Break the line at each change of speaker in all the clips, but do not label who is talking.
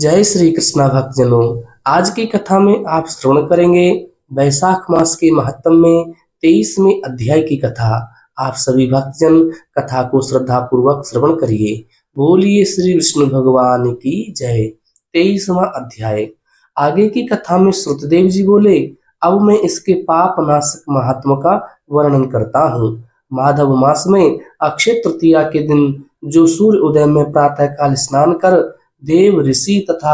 जय श्री कृष्णा भक्तजनों। आज की कथा में आप श्रवण करेंगे वैशाख मास के महत्व में 23वें अध्याय की कथा। आप सभी भक्तजन कथा को श्रद्धा पूर्वक श्रवण करिए। बोलिए श्री विष्णु भगवान की जय। 23वां अध्याय। आगे की कथा में श्रुतदेव जी बोले, अब मैं इसके पाप नाशक महात्मा का वर्णन करता हूँ। माधव मास में अक्षय तृतीया के दिन जो सूर्य उदय में प्रातः काल स्नान कर देव ऋषि तथा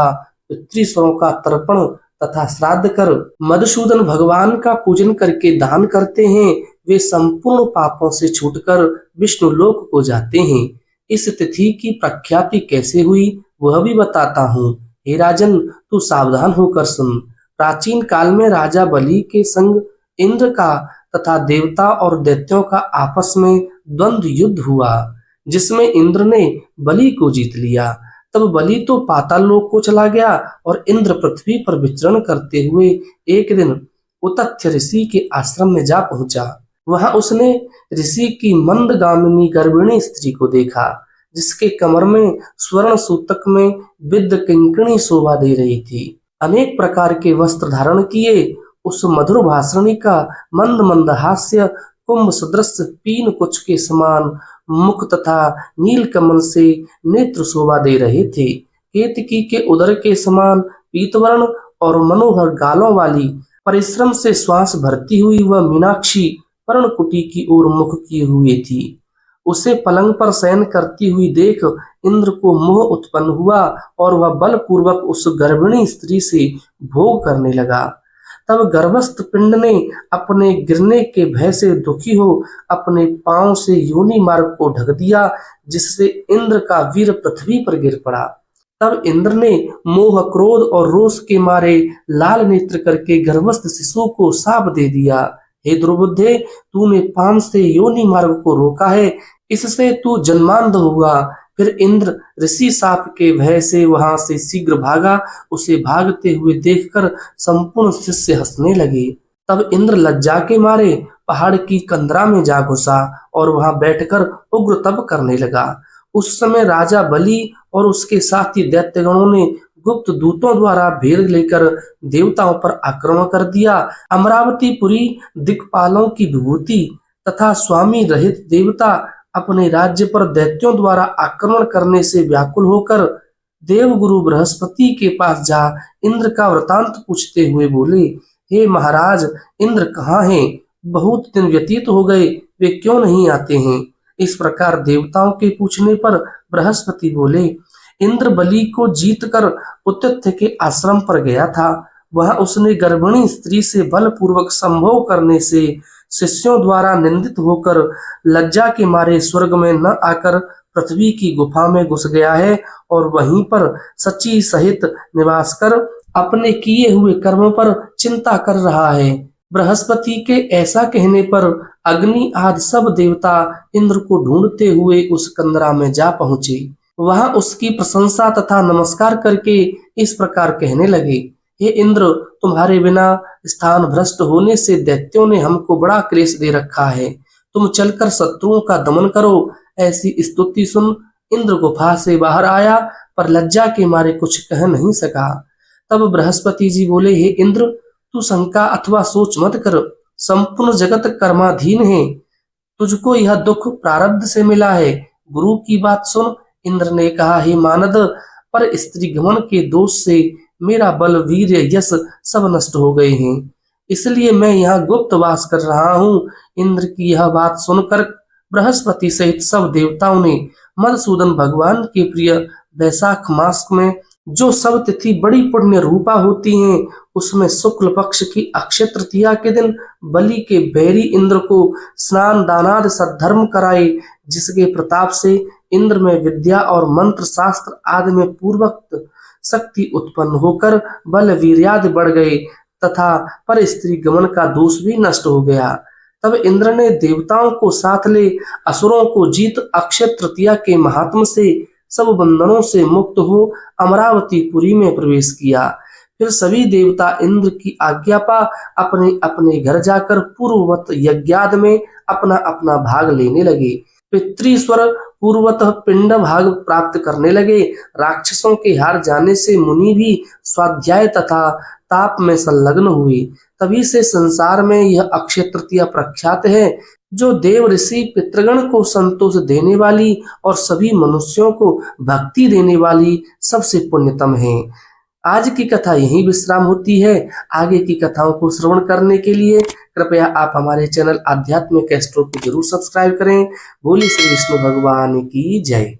पितृस्वरों का तर्पण तथा श्राद्ध कर मधुसूदन भगवान का पूजन करके दान करते हैं, वे संपूर्ण पापों से छूटकर विष्णु लोक को जाते हैं। इस तिथि की प्रख्याति कैसे हुई वह भी बताता हूँ। हे राजन, तू सावधान होकर सुन। प्राचीन काल में राजा बलि के संग इंद्र का तथा देवता और दैत्यों का आपस में द्वंद्व युद्ध हुआ, जिसमें इंद्र ने बलि को जीत लिया। तब बलि तो पाताल लोक को चला गया और इंद्र पृथ्वी पर विचरण करते हुए एक दिन उतथ्य ऋषि के आश्रम में जा पहुंचा। वहां उसने ऋषि की मंदगामिनी गर्भिणी स्त्री को देखा, जिसके कमर में स्वर्ण सूतक में विद्ध किंकणी शोभा दे रही थी। अनेक प्रकार के वस्त्र धारण किए उस मधुर भाषणी का मंद मंद हास्य कुंभ सदृश पीन कुच के समान मुख तथा नील कमल से नेत्र शोभा दे रहे थे। केतकी के उदर के समान पीतवर्ण और मनोहर गालों वाली परिश्रम से श्वास भरती हुई वह मीनाक्षी पर्णकुटी की ओर मुख किए हुए थी। उसे पलंग पर शयन करती हुई देख इंद्र को मोह उत्पन्न हुआ और वह बलपूर्वक उस गर्भिणी स्त्री से भोग करने लगा। तब गर्भस्थ पिंड ने अपने गिरने के भय से दुखी हो अपने पांव से योनि मार्ग को ढक दिया, जिससे इंद्र का वीर पृथ्वी पर गिर पड़ा। तब इंद्र ने मोह क्रोध और रोष के मारे लाल नेत्र करके गर्भस्थ शिशु को शाप दे दिया। हे दुर्बुद्धे, तूने पांव से योनि मार्ग को रोका है, इससे तू जन्मांध हुआ। फिर इंद्र ऋषि शाप के भय से वहां से शीघ्र भागा। उसे भागते हुए देखकर संपूर्ण शिष्य हंसने लगे। तब इंद्र लज्जा के मारे पहाड़ की कंदरा में जा घुसा और वहां बैठकर उग्र तप करने लगा। उस समय राजा बलि और उसके साथी दैत्यगणों ने गुप्त दूतों द्वारा भेद लेकर देवताओं पर आक्रमण कर दिया। अमरावतीपुरी दिक्पालों की विभूति तथा स्वामी रहित देवता अपने राज्य पर दैत्यों द्वारा आक्रमण करने से व्याकुल होकर देवगुरु बृहस्पति के पास जा इंद्र का वृतांत पूछते हुए बोले, हे महाराज, इंद्र कहाँ हैं? बहुत दिन व्यतीत हो गए, वे क्यों नहीं आते हैं? इस प्रकार देवताओं के पूछने पर बृहस्पति बोले, इंद्र बलि को जीतकर उतथ्य के आश्रम पर गया था। वहां उसने गर्भिणी स्त्री से बलपूर्वक संभोग करने से शिष्यों द्वारा निंदित होकर लज्जा के मारे स्वर्ग में न आकर पृथ्वी की गुफा में घुस गया है और वहीं पर सची सहित निवास कर अपने किए हुए कर्मों पर चिंता कर रहा है। बृहस्पति के ऐसा कहने पर अग्नि आदि सब देवता इंद्र को ढूंढते हुए उस कंदरा में जा पहुंचे। वहां उसकी प्रशंसा तथा नमस्कार करके इस प्रकार कहने लगे, हे इंद्र, तुम्हारे बिना स्थान भ्रष्ट होने से दैत्यों ने हमको बड़ा क्लेश दे रखा है। तुम चलकर शत्रुओं का दमन करो। ऐसी स्तुति सुन इंद्र गुफा से बाहर आया, पर लज्जा के मारे कुछ कह नहीं सका। तब बृहस्पति जी बोले, हे इंद्र, तू शंका अथवा सोच मत कर। संपूर्ण जगत कर्माधीन है। तुझको यह दुख प्रारब्ध से मिला है। गुरु की बात सुन। इंद्र ने कहा, हे मानद, पर स्त्री गमन के दोष से मेरा बल वीर यश सब नष्ट हो गए हैं, इसलिए मैं यहाँ गुप्त वास कर रहा हूँ। इंद्र की यह बात सुनकर बृहस्पति सहित सब देवताओं ने मधुसूदन भगवान के प्रिय वैशाख मास में जो सब तिथि बड़ी पुण्य रूपा होती हैं, उसमें शुक्ल पक्ष की अक्षय तृतीया के दिन बलि के बैरी इंद्र को स्नान दानाद सद्धर्म कराए, जिसके प्रताप से इंद्र में विद्या और मंत्र शास्त्र आदि में पूर्वक शक्ति उत्पन्न होकर बल वीर्यादि बढ़ गए तथा पर स्त्री गमन का दोष भी नष्ट हो गया। तब इंद्र ने देवताओं को साथ ले असुरों को जीत अक्षय तृतीया के महात्म से सब बंधनों से मुक्त हो अमरावतीपुरी में प्रवेश किया। फिर सभी देवता इंद्र की आज्ञा पा अपने अपने घर जाकर पूर्ववत यज्ञाद में अपना अपना भाग लेने लगे। पितृस्वर पूर्वतः पिंड भाग प्राप्त करने लगे। राक्षसों के हार जाने से मुनि भी स्वाध्याय तथा ताप में संलग्न हुए। तभी से संसार में यह अक्षय तृतीया प्रख्यात है, जो देव ऋषि पितृगण को संतोष देने वाली और सभी मनुष्यों को भक्ति देने वाली सबसे पुण्यतम है। आज की कथा यहीं विश्राम होती है। आगे की कथाओं को श्रवण करने के लिए कृपया आप हमारे चैनल आध्यात्मिक एस्ट्रो को जरूर सब्सक्राइब करें। बोलिए श्री विष्णु भगवान की जय।